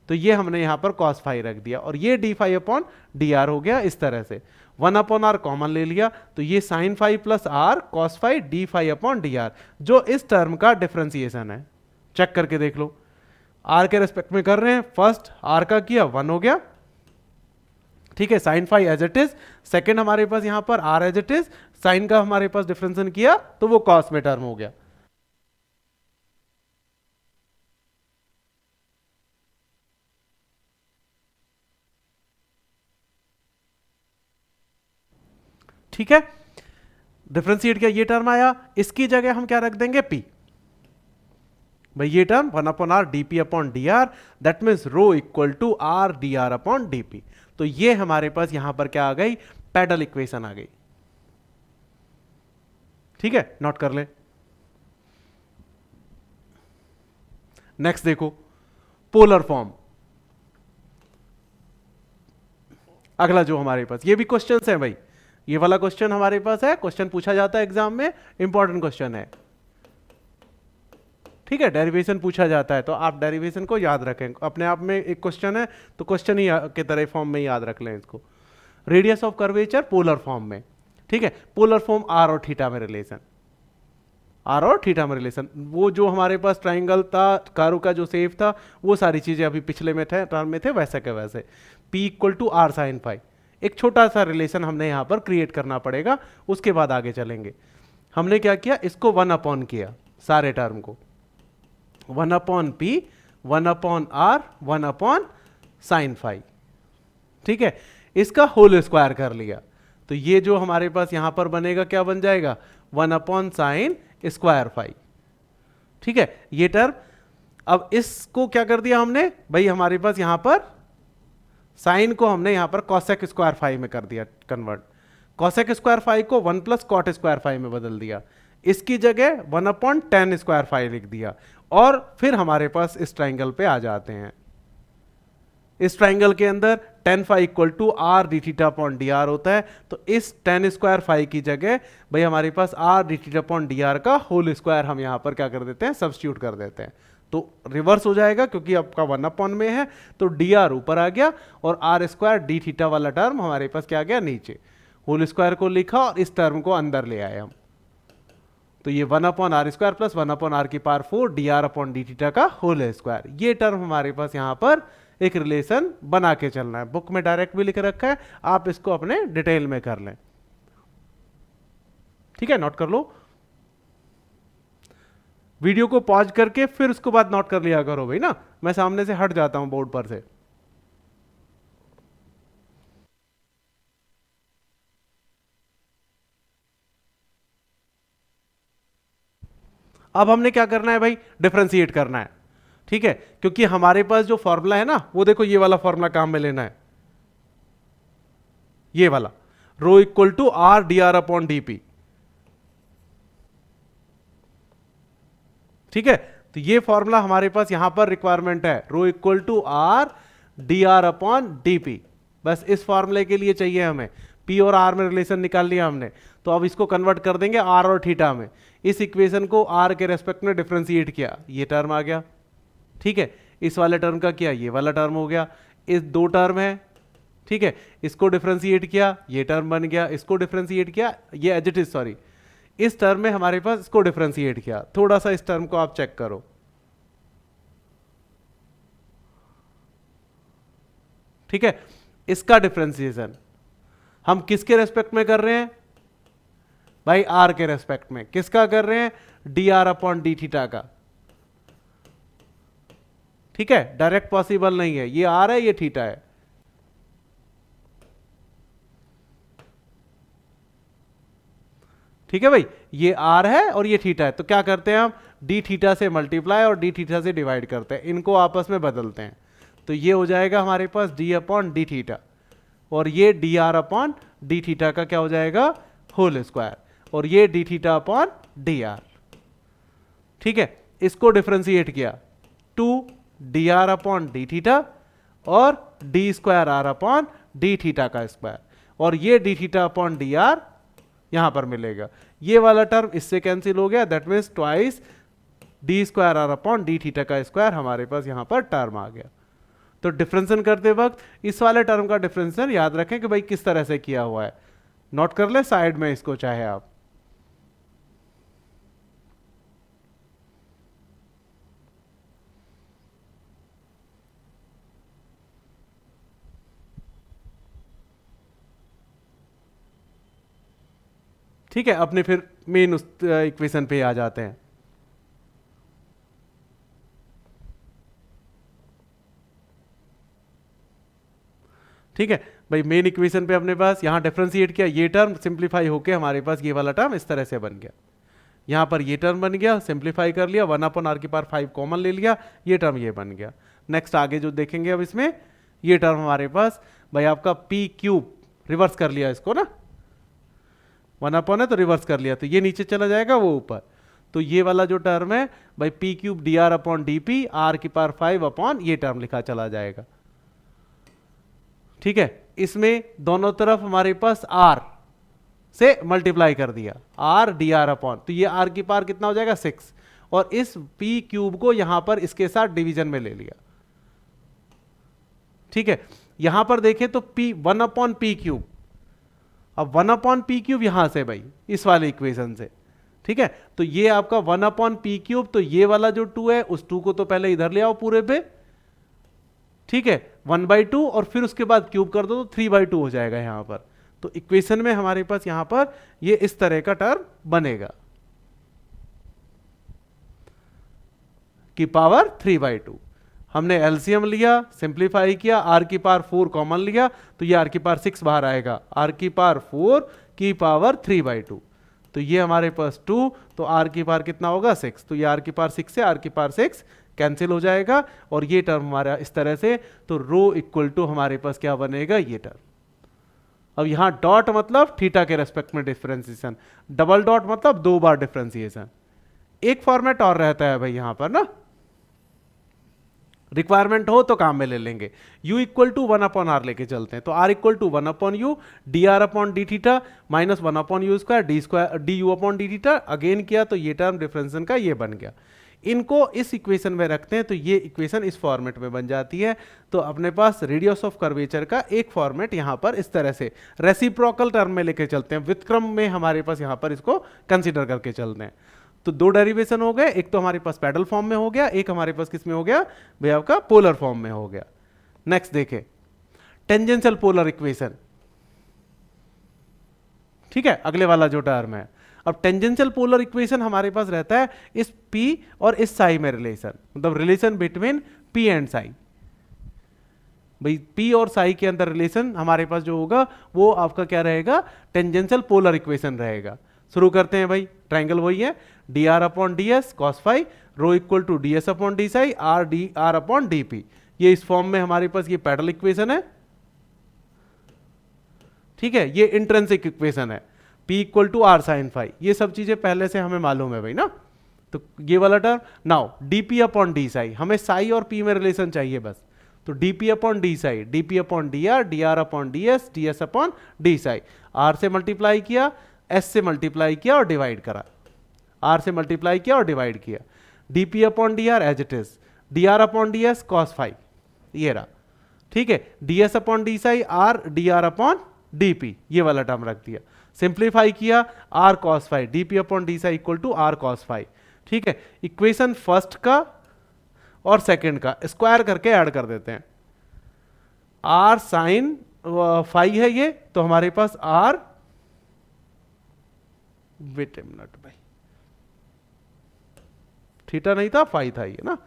तो ये हमने यहां पर कॉस फाई रख दिया, और ये d phi upon D r हो गया इस तरह से। 1 अपॉन आर कॉमन ले लिया, तो ये sine phi plus r cos phi d phi upon D r, जो इस टर्म का डिफरेंशिएशन है। चेक करके देख लो, आर के रेस्पेक्ट में कर रहे हैं, फर्स्ट आर का किया 1 हो गया। ठीक है, sine phi as it is, second हमारे पास यहां पर r as it is, sine का हमारे पास डिफरेंशिएशन किया तो वो कॉस में टर्म हो गया। ठीक है, डिफरेंशिएट किया, ये टर्म आया, इसकी जगह हम क्या रख देंगे, पी। भाई ये term 1 upon r d p upon D r, that means rho equal to R D R upon d p. तो ये हमारे पास यहां पर क्या आ गई, पैडल इक्वेशन आ गई। ठीक है, नोट कर ले। नेक्स्ट देखो, पोलर फॉर्म, अगला जो हमारे पास, ये भी क्वेश्चन है भाई, ये वाला क्वेश्चन हमारे पास है, क्वेश्चन पूछा जाता है एग्जाम में, इंपॉर्टेंट क्वेश्चन है। ठीक है, डेरिवेशन पूछा जाता है, तो आप डेरिवेशन को याद रखें, अपने आप में एक क्वेश्चन है तो क्वेश्चन ही के तरह फॉर्म में याद रख लें इसको। Radius of curvature polar form में। ठीक है, पोलर फॉर्म आर और थीटा में रिलेशन, आर और थीटा में रिलेशन, वो जो हमारे पास ट्राइंगल था, कारो का जो सेफ था, वो सारी चीजें अभी पिछले में थे, टर्म में थे, वैसे के वैसे। P equal to r sine phi, एक छोटा सा रिलेशन हमने यहां पर क्रिएट करना पड़ेगा, उसके बाद आगे चलेंगे। हमने क्या किया, इसको 1 अपॉन किया, सारे टर्म को 1 upon p, 1 upon r, 1 upon sine phi. ठीक है, इसका होल स्क्वायर कर लिया, तो ये जो हमारे पास यहां पर बनेगा क्या बन जाएगा, 1 अपॉन साइन स्क्वायर फाई। ठीक है, ये टर्म, अब इसको क्या कर दिया हमने भाई, हमारे पास यहां पर साइन को हमने यहां पर कॉसेक स्क्वायर फाई में कर दिया कन्वर्ट, कॉसेक स्क्वायर फाई को 1 प्लस कॉट स्क्वायर फाई में बदल दिया, इसकी जगह 1 अपॉन टेन स्क्वायर फाई लिख दिया, और फिर हमारे पास इस ट्राइंगल पे आ जाते हैं। इस ट्राइंगल के अंदर tan phi equal to R D theta upon D r होता है, तो इस टेन स्क्वायर फाई की जगह भाई हमारे पास R D theta upon D R का होल स्क्वायर हम यहां पर क्या कर देते हैं, सब्स्टिट्यूट कर देते हैं, तो रिवर्स हो जाएगा, क्योंकि आपका 1 अपॉन में है तो डी आर ऊपर आ गया, और आर स्क्वायर डी थीटा वाला टर्म हमारे पास क्या आ गया नीचे, होल स्क्वायर को लिखा और इस टर्म को अंदर ले आए हम, तो ये 1 upon R square plus 1 upon R की power 4 D are upon D theta का होल स्क्वायर। ये टर्म हमारे पास यहां पर एक रिलेशन बना के चलना है, बुक में डायरेक्ट भी लिख रखा है, आप इसको अपने डिटेल में कर लें। ठीक है, नोट कर लो, वीडियो को पॉज करके फिर उसके बाद नोट कर लिया करो भाई ना, मैं सामने से हट जाता हूं बोर्ड पर से। अब हमने क्या करना है भाई, डिफरेंशिएट करना है, ठीक है, क्योंकि हमारे पास जो फॉर्मूला है ना, वो देखो ये वाला फॉर्मूला काम में लेना है, ये वाला rho equal to R D R upon D P. ठीक है, तो ये फॉर्मूला हमारे पास यहां पर रिक्वायरमेंट है, rho equal to R D R upon D P. बस इस फॉर्मूले के लिए चाहिए हमें, पी और आर में रिलेशन निकाल लिया हमने, तो अब इसको कन्वर्ट कर देंगे आर और थीटा में। इस इक्वेशन को आर के रेस्पेक्ट में डिफरेंशिएट किया, ये टर्म आ गया। ठीक है, इस वाले टर्म का किया, ये वाला टर्म हो गया। इस दो टर्म है, ठीक है, इसको डिफरेंशिएट किया, ये टर्म बन गया। इसको डिफरेंशिएट किया, ये एज इट इज, सॉरी, इस टर्म में हमारे पास इसको डिफरेंशिएट किया। थोड़ा सा इस टर्म को आप चेक करो, ठीक है, इसका डिफरेंशिएशन हम किसके रेस्पेक्ट में कर रहे हैं भाई? आर के रेस्पेक्ट में। किसका कर रहे हैं? D R upon D theta का। ठीक है, डायरेक्ट पॉसिबल नहीं है, ये आर है, ये थीटा है। ठीक है भाई, ये आर है और ये थीटा है, तो क्या करते हैं हम? डी थीटा से मल्टीप्लाई और डी थीटा से डिवाइड करते हैं, इनको आपस में बदलते हैं, तो ये हो जाएगा हमारे पास डी अपॉन डी थीटा, और ये D are upon D theta का क्या हो जाएगा? होल स्क्वायर, और ये D theta upon D R. ठीक है, इसको डिफरेंशिएट किया, 2 D are upon D theta और D square are upon D theta का स्क्वायर, और ये D theta upon D R यहां पर मिलेगा। ये वाला टर्म इससे कैंसिल हो गया, that means twice d square are upon D theta का स्क्वायर हमारे पास यहां पर टर्म आ गया। तो डिफरेंशिएशन करते वक्त इस वाले टर्म का डिफरेंशिएशन याद रखें कि भाई किस तरह से किया हुआ है, नोट कर ले साइड में इसको चाहे आप। ठीक है, अपने फिर मेन उस इक्वेशन पे आ जाते हैं। ठीक है भाई, मेन इक्वेशन पे अपने पास यहां डिफरेंशिएट किया, ये टर्म सिंप्लीफाई होके हमारे पास ये वाला टर्म इस तरह से बन गया। यहां पर ये टर्म बन गया, सिंप्लीफाई कर लिया, 1 अपॉन आर की पावर 5 कॉमन ले लिया, ये टर्म ये बन गया। नेक्स्ट आगे जो देखेंगे अब इसमें, ये टर्म हमारे पास भाई आपका पी क्यूब, रिवर्स कर लिया इसको ना, 1 अपॉन है तो रिवर्स कर लिया, तो ये नीचे चला जाएगा, वो ऊपर, तो ये वाला जो टर्म है भाई p cube d are upon d p, r की पावर 5 अपॉन ये टर्म लिखा चला जाएगा। ठीक है, इसमें दोनों तरफ हमारे पास आर से मल्टीप्लाई कर दिया, आर डी आर अपॉन, तो ये आर की पावर कितना हो जाएगा? 6, और इस पी क्यूब को यहां पर इसके साथ डिवीजन में ले लिया। ठीक है, यहां पर देखें तो पी 1 अपॉन पी क्यूब, अब 1 अपॉन पी क्यूब यहां से भाई इस वाले इक्वेशन से, ठीक है, तो ये आपका 1 अपॉन पी क्यूब, तो ये वाला जो 2 है उस 2 को तो पहले इधर ले आओ पूरे पे, ठीक है, 1/2, और फिर उसके बाद क्यूब कर दो तो 3/2 हो जाएगा यहां पर। तो इक्वेशन में हमारे पास यहां पर ये इस तरह का टर्म बनेगा कि पावर 3/2। हमने एलसीएम लिया, सिंप्लीफाई किया, आर की पावर 4 कॉमन लिया, तो ये आर की पावर 6 बाहर आएगा, आर की पावर 4 की पावर 3/2, तो ये हमारे पास 2, तो आर की पावर कितना होगा? 6, तो ये आर की पावर 6 से आर की पावर 6 कैंसिल हो जाएगा, और ये टर्म हमारा इस तरह से, तो रो इक्वल टू हमारे पास क्या बनेगा? ये टर्म। अब यहां डॉट मतलब थीटा के रेस्पेक्ट में डिफरेंशिएशन, डबल डॉट मतलब 2 बार डिफरेंशिएशन। एक फॉर्मेट और रहता है भाई यहां पर ना, रिक्वायरमेंट हो तो काम में ले लेंगे, u equal to 1 upon r लेके चलते हैं, तो r equal to 1 upon u d are upon D theta minus 1 upon u square d u upon D theta, again किया तो ये टर्म डिफरेंशिएशन का ये बन गया। इनको इस इक्वेशन में रखते हैं तो ये इक्वेशन इस फॉर्मेट में बन जाती है। तो अपने पास रेडियस ऑफ कर्वेचर का एक फॉर्मेट यहां पर इस तरह से रेसिप्रोकल टर्म में लेके चलते हैं, व्युत्क्रम में हमारे पास यहां पर इसको कंसीडर करके चलते हैं। तो 2 डेरिवेशन हो गए, एक तो हमारे पास पैडल फॉर्म में हो गया, एक हमारे पास किस में हो गया भैया? आपका पोलर फॉर्म में हो गया। नेक्स्ट देखें टेंजेंशियल पोलर इक्वेशन, ठीक है, अगले वाला जो टर्म है। अब टेंजेंशियल पोलर इक्वेशन हमारे पास रहता है इस P और इस साई में रिलेशन, मतलब relation between P and Sai. भाई P और साई के अंदर रिलेशन हमारे पास जो होगा वो आपका क्या रहेगा? टेंजेंशियल पोलर इक्वेशन रहेगा। शुरू करते हैं भाई, ट्राइंगल वही है, d are upon D s cos phi rho equal to d s upon d psi r D R upon d p. ये इस फॉर्म में हमारे पास ये पैरेलल इक्वेशन है, ठीक है, ये इंट्रिंसिक इक्वेशन है, P equal to r sine phi, ये सब चीजें पहले से हमें मालूम है भाई ना। तो ये वाला term, now dp upon d Sai, हमें साई और p में रिलेशन चाहिए बस, तो dp upon d Sai, dp upon D R upon D s upon d psi, r से मल्टीप्लाई किया, s से मल्टीप्लाई किया और डिवाइड करा, r से मल्टीप्लाई किया और डिवाइड किया, dp upon D r as it is, dr upon D s cos phi, ये रहा, ठीक है, ds upon d psi r dr upon dp, ये वाला टर्म रख दिया, सिंप्लीफाई किया, r cos phi dp upon d psi equal to r cos phi, ठीक है। इक्वेशन फर्स्ट का और सेकंड का स्क्वायर करके ऐड कर देते हैं, r साइन फाई है ये, तो हमारे पास r, वेट ए मिनट भाई, थीटा नहीं था, फाई था ये ना,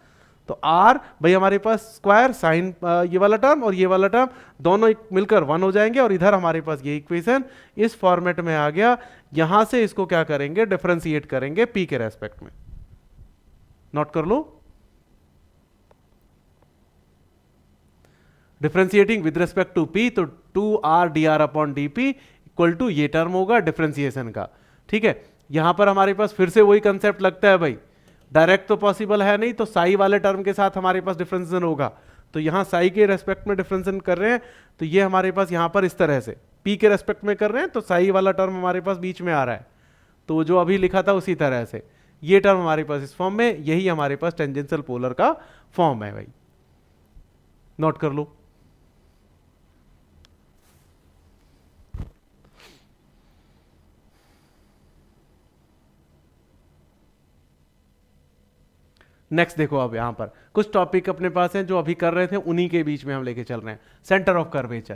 तो r भाई हमारे पास स्क्वायर साइन ये वाला टर्म और ये वाला टर्म दोनों मिलकर 1 हो जाएंगे, और इधर हमारे पास ये इक्वेशन इस फॉर्मेट में आ गया। यहां से इसको क्या करेंगे, डिफरेंशिएट करेंगे p के रेस्पेक्ट में, नोट कर लो, differentiating with respect to p, तो 2r dr upon dp equal to ये टर्म होगा डिफरेंशिएशन का, ठीक है। यहां पर हमारे पास फिर से वही कंसेप्ट लगता है भाई, डायरेक्ट तो पॉसिबल है नहीं, तो साई वाले टर्म के साथ हमारे पास डिफरेंशिएशन होगा, तो यहां साई के रेस्पेक्ट में डिफरेंशिएशन कर रहे हैं, तो ये हमारे पास यहां पर इस तरह से p के रेस्पेक्ट में कर रहे हैं, तो साई वाला टर्म हमारे पास बीच में आ रहा है, तो जो अभी लिखा था उसी तरह से ये टर्म हमारे पास इस फॉर्म में, यही हमारे पास टेंजेंशियल पोलर का फॉर्म है भाई, नोट कर लो। नेक्स्ट देखो, अब यहां पर कुछ टॉपिक अपने पास हैं जो अभी कर रहे थे, उन्हीं के बीच में हम लेके चल रहे हैं। सेंटर ऑफ कर्वेचर,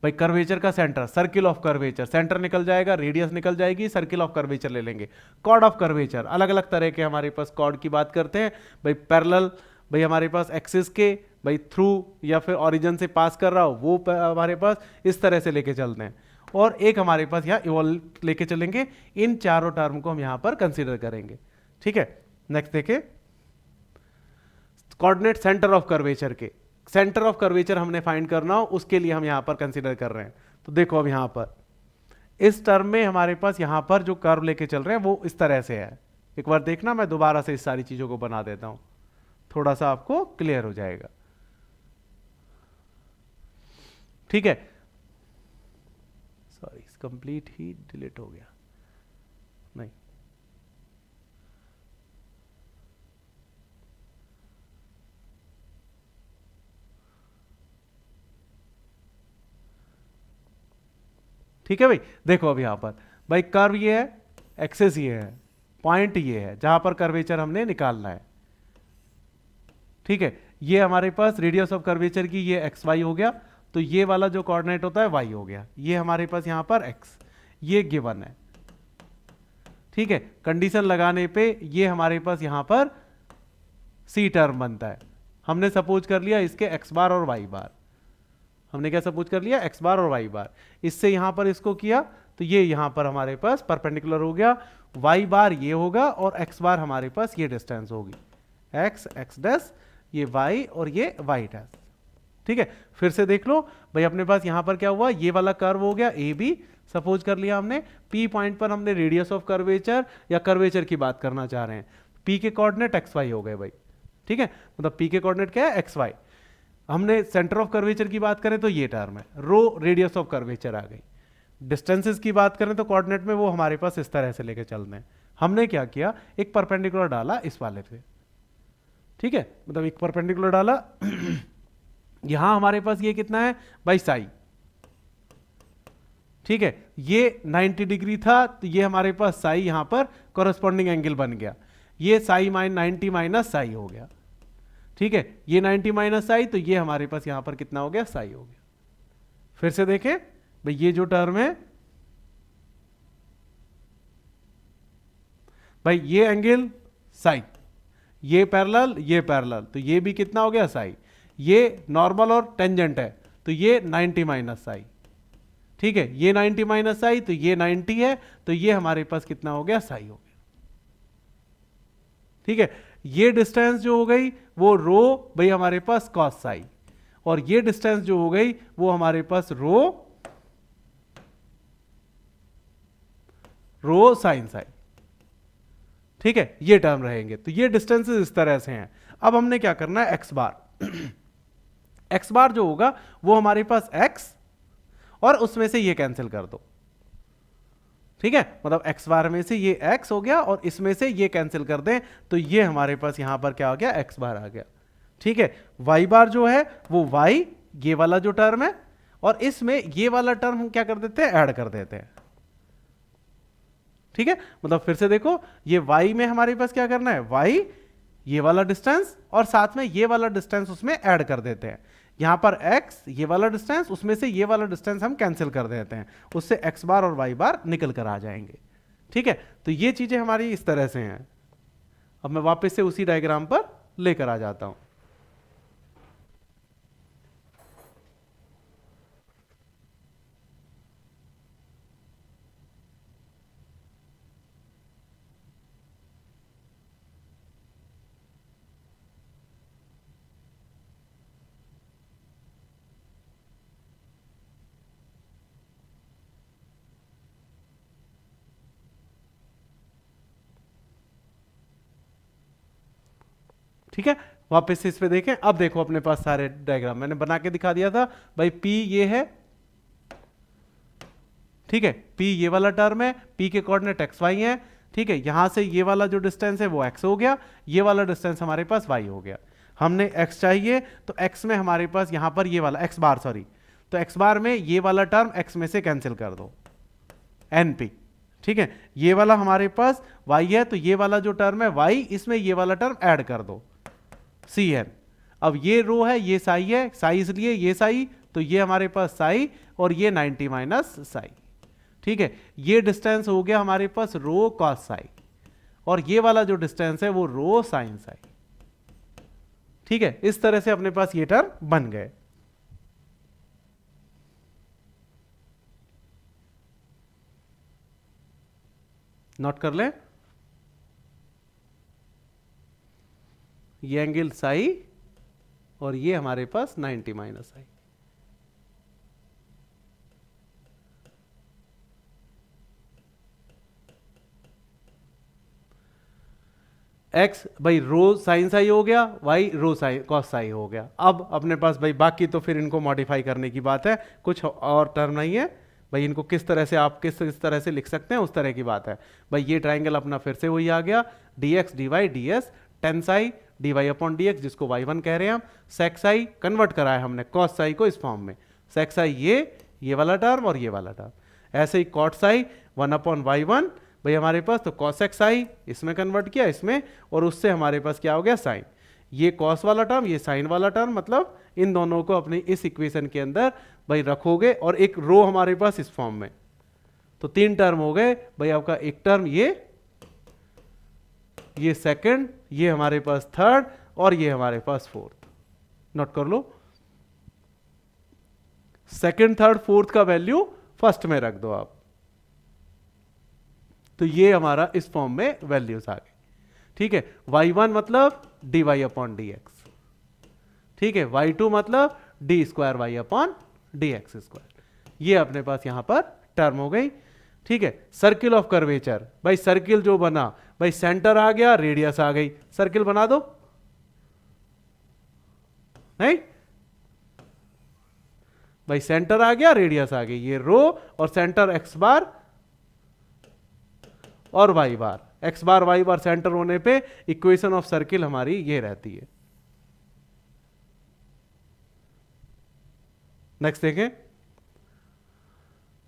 भाई कर्वेचर का centre, circle of curvature, centre निकल जाएगा, रेडियस निकल जाएगी, सर्किल ऑफ कर्वेचर ले लेंगे। कॉर्ड ऑफ कर्वेचर, अलग अलग तरह के हमारे पास कॉर्ड की बात करते हैं भाई, पैरेलल, भाई हमारे पास एक्सिस के, भाई थ्रू या फिर ओरिजिन से पास कर रहा हो वो हमारे पास इस तरह से लेके चलते हैं, और एक हमारे पास यहाँ इवॉल्व लेके चलेंगे। इन चारों टर्म को हम यहाँ पर कंसिडर करेंगे, ठीक है। नेक्स्ट देखें, कोऑर्डिनेट सेंटर ऑफ कर्वेचर के, सेंटर ऑफ कर्वेचर हमने फाइंड करना हो, उसके लिए हम यहां पर कंसीडर कर रहे हैं। तो देखो अब यहां पर इस टर्म में हमारे पास यहां पर जो कर्व लेके चल रहे हैं वो इस तरह से है, एक बार देखना, मैं दोबारा से इस सारी चीजों को बना देता हूं, थोड़ा सा आपको क्लियर हो जाएगा, ठीक है। सॉरी, कंप्लीट ही डिलीट हो गया, नहीं, ठीक है भाई। देखो अब यहां पर भाई कर्व ये है, एक्सेस ये है, पॉइंट ये है जहां पर कर्वेचर हमने निकालना है, ठीक है। ये हमारे पास रेडियस ऑफ कर्वेचर की ये एक्स वाई हो गया, तो ये वाला जो कोऑर्डिनेट होता है वाई हो गया, ये हमारे पास यहां पर एक्स, ये गिवन है, ठीक है। कंडीशन लगाने पे ये हमारे पास यहां पर सी टर्म बनता है। हमने सपोज कर लिया इसके एक्स बार और वाई बार, हमने क्या सपोज कर लिया, एक्स बार और वाई बार, इससे यहां पर इसको किया तो ये यहां पर हमारे पास परपेंडिकुलर हो गया, वाई बार ये होगा और एक्स बार हमारे पास ये डिस्टेंस होगी, एक्स एक्स डैश, ये वाई और ये वाई डैश, ठीक है। फिर से देख लो भाई, अपने पास यहां पर क्या हुआ, ये वाला कर्व हो गया ए बी, सपोज कर लिया हमने, पी पॉइंट पर हमने रेडियस ऑफ कर्वेचर या कर्वेचर की बात करना चाह रहे हैं, पी के कोऑर्डिनेट एक्स वाई हो गए भाई, ठीक है, मतलब पी के कोऑर्डिनेट क्या है, एक्स वाई। हमने सेंटर ऑफ कर्वेचर की बात करें तो ये टर्म है, रो रेडियस ऑफ कर्वेचर आ गई। डिस्टेंसेस की बात करें तो कोऑर्डिनेट में वो हमारे पास इस तरह से लेके चलते हैं। हमने क्या किया, एक परपेंडिकुलर डाला इस वाले पे, ठीक है, मतलब एक परपेंडिकुलर डाला यहां हमारे पास ये कितना है भाई, साई, ठीक है, ये 90 डिग्री था, तो ये हमारे पास साई यहां पर कॉरेस्पॉन्डिंग एंगल बन गया, ये साई 90 माइनस साई हो गया, ठीक है, ये 90 माइनस साई, तो ये हमारे पास यहां पर कितना हो गया, साई हो गया। फिर से देखें भाई, ये जो टर्म है भाई, ये एंगल साई, ये पैरेलल, तो ये भी कितना हो गया, साई, ये नॉर्मल और टेंजेंट है, तो ये 90 माइनस साई, ठीक है, ये 90 माइनस साई, तो ये 90 है, तो ये हमारे पास कितना हो गया, साई हो गया। ठीक है, ये डिस्टेंस जो हो गई वो रो भाई हमारे पास कॉस साई, और ये डिस्टेंस जो हो गई वो हमारे पास रो साइन साई। ठीक है, ये टर्म रहेंगे। तो ये डिस्टेंसेस इस तरह से हैं। अब हमने क्या करना है, एक्स बार एक्स बार जो होगा वो हमारे पास एक्स, और उसमें से ये कैंसिल कर दो। ठीक है, मतलब एक्स बार में से ये एक्स हो गया और इसमें से ये कैंसिल कर दें, तो ये हमारे पास यहां पर क्या हो गया, एक्स बार आ गया। ठीक है, वाई बार जो है वो वाई, ये वाला जो टर्म है, और इसमें ये वाला टर्म हम क्या कर देते हैं, ऐड कर देते हैं। ठीक है, मतलब फिर से देखो, ये y में हमारे पास क्या करना है, y ये वाला डिस्टेंस और साथ में ये वाला डिस्टेंस उसमें ऐड कर देते हैं। यहां पर x ये वाला डिस्टेंस, उसमें से ये वाला डिस्टेंस हम कैंसिल कर देते हैं, उससे x बार और y बार निकल कर आ जाएंगे। ठीक है, तो ये चीजें हमारी इस तरह से हैं। अब मैं वापस से उसी डायग्राम पर लेकर आ जाता हूं। ठीक है, वापस से इस पे देखें। अब देखो अपने पास सारे डायग्राम मैंने बना के दिखा दिया था भाई। P ये है, ठीक है, P ये वाला टर्म है, P के कोऑर्डिनेट एक्स वाई है। ठीक है, यहां से ये वाला जो डिस्टेंस है वो x हो गया, ये वाला डिस्टेंस हमारे पास y हो गया। हमने x चाहिए, तो x में हमारे पास यहां पर ये वाला x बार, सॉरी, तो x बार में ये वाला टर्म x में से कैंसिल कर दो, np। ठीक है, ये वाला हमारे पास y है, तो ये वाला जो टर्म है y, इसमें ये वाला टर्म ऐड कर दो, cn। अब ये रो है, ये साई है, साई इसलिए ये साई, तो ये हमारे पास साई, और ये 90 माइनस साई। ठीक है, ये डिस्टेंस हो गया हमारे पास रो कॉस साई, और ये वाला जो डिस्टेंस है वो रो साइन साई। ठीक है, इस तरह से अपने पास ये टर्म बन गए। नोट कर लें, ये एंगल साई और ये हमारे पास 90 माइनस साई। एक्स भाई रो साइन साई हो गया, y rho sine cos psi हो गया। अब अपने पास भाई बाकी तो फिर इनको मॉडिफाई करने की बात है, कुछ और टर्म नहीं है भाई। इनको किस तरह से आप किस तरह से लिख सकते हैं उस तरह की बात है भाई। ये ट्राइंगल अपना फिर से वही आ गया, d x d y d s tan psi d y upon d x, जिसको वाई वन कह रहे हैं हम। सेक साई कन्वर्ट करा है हमने कॉस साई को इस फॉर्म में, सेक साई ये वाला टर्म और ये वाला टर्म। ऐसे ही cot psi one upon Y one भाई हमारे पास, तो कॉस एक्स आई इसमें कन्वर्ट किया इसमें, और उससे हमारे पास क्या हो गया, साइन। ये कॉस वाला टर्म, ये साइन वाला टर्म, मतलब इन दोनों को अपनी इस इक्वेशन के अंदर भाई रखोगे, और एक रो हमारे पास इस फॉर्म में, तो तीन टर्म हो गए भाई आपका। एक टर्म ये सेकंड, ये हमारे पास थर्ड, और ये हमारे पास फोर्थ। नोट कर लो, सेकंड थर्ड फोर्थ का वैल्यू फर्स्ट में रख दो आप, तो ये हमारा इस फॉर्म में वैल्यूज आ गई। ठीक है, y1 मतलब dy अपॉन डी एक्स। ठीक है, y2 मतलब d square y upon d x square. ये अपने पास यहां पर टर्म हो गई। ठीक है, सर्किल ऑफ कर्वेचर भाई, सर्किल जो बना भाई, सेंटर आ गया, रेडियस आ गई, सर्किल बना दो। नहीं भाई, सेंटर आ गया, रेडियस आ गई, ये रो और सेंटर एक्स बार और वाई बार, एक्स बार वाई बार सेंटर होने पे इक्वेशन ऑफ सर्किल हमारी ये रहती है। नेक्स्ट देखें,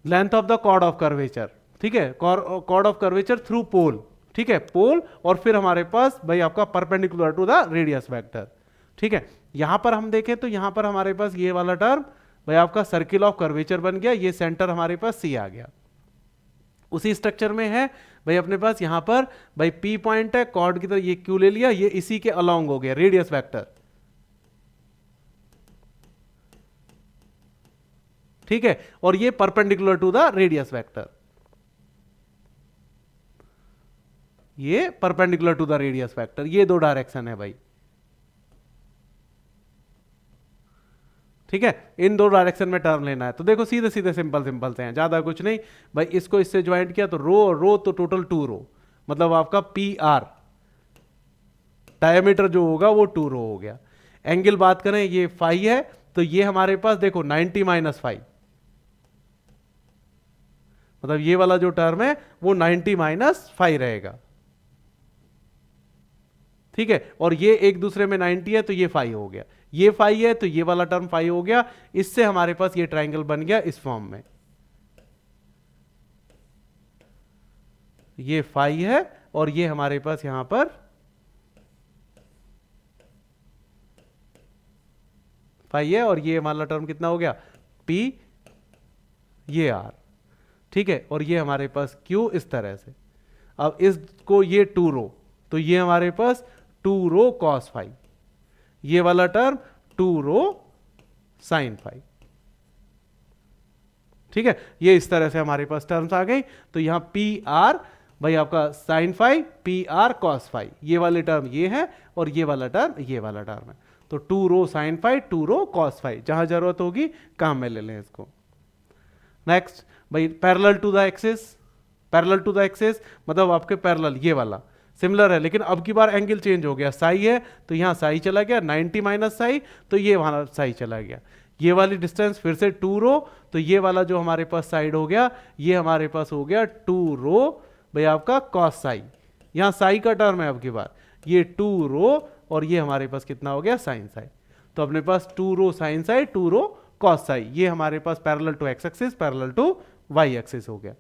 length of the chord of curvature. ठीक है, chord of curvature through pole. ठीक है, पोल और फिर हमारे पास भाई आपका perpendicular to the radius vector. ठीक है, यहां पर हम देखें तो यहां पर हमारे पास ये वाला टर्म भाई आपका सर्किल ऑफ कर्वेचर बन गया, ये सेंटर हमारे पास सी आ गया। उसी स्ट्रक्चर में है भाई अपने पास यहां पर भाई P पॉइंट है, कॉर्ड की तरह ये Q ले लिया, ये इसी के अलोंग हो गया रेडियस वेक्टर। ठीक है, और ये perpendicular to the radius vector, ये perpendicular to the radius vector, ये दो डायरेक्शन है भाई। ठीक है, इन दो डायरेक्शन में टर्म लेना है। तो देखो सीधे सीधे सिंपल सिंपल से हैं, ज्यादा कुछ नहीं भाई। इसको इससे ज्वाइंट किया तो रो रो तो टोटल 2 रो, मतलब आपका पी आर डायमीटर जो होगा वो 2 रो हो गया। एंगल बात करें ये फाई है, तो ये हमारे पास देखो 90 माइनस फाइव, मतलब ये वाला जो टर्म है वो 90 माइनस फाइव रहेगा। ठीक है, और ये एक दूसरे में 90 है तो ये फाइव हो गया, ये फाइव है तो ये वाला टर्म फाइव हो गया। इससे हमारे पास ये ट्रायंगल बन गया इस फॉर्म में, ये फाइव है और ये हमारे पास यहां पर फाइव है, और ये हमारा टर्म कितना हो गया पी, ये आर। ठीक है, और ये हमारे पास क्यू इस तरह से। अब इसको ये 2 रो, तो ये हमारे पास 2 रो कॉस फाइव, ये वाला टर्म 2 रो साइन फाइव। ठीक है, ये इस तरह से हमारे पास टर्म्स आ गई। तो यहां पी आर भाई आपका sine phi, p r cos phi, ये वाले टर्म ये है और ये वाला टर्म ये वाला टर्म है। तो 2 rho sign five, 2 rho cos five, जहां जरूरत होगी काम में ले लें इसको। नेक्स्ट भाई parallel to the axis, parallel to the axis मतलब आपके पैरेलल ये वाला सिमिलर है, लेकिन अब की बार एंगल चेंज हो गया। साई है तो यहां साई चला गया, 90 माइनस साई तो ये वहां साई चला गया। ये वाली डिस्टेंस फिर से 2 रो, तो ये वाला जो हमारे पास साइड हो गया ये हमारे पास हो गया 2 रो भाई आपका कॉस साई, यहां साई का टर्म है अब की बार, ये 2 रो और ये हमारे पास कितना हो गया साइन साई। तो अपने पास 2 rho sine psi, 2 rho cos psi, ये हमारे पास parallel to X axis, parallel to Y axis हो गया।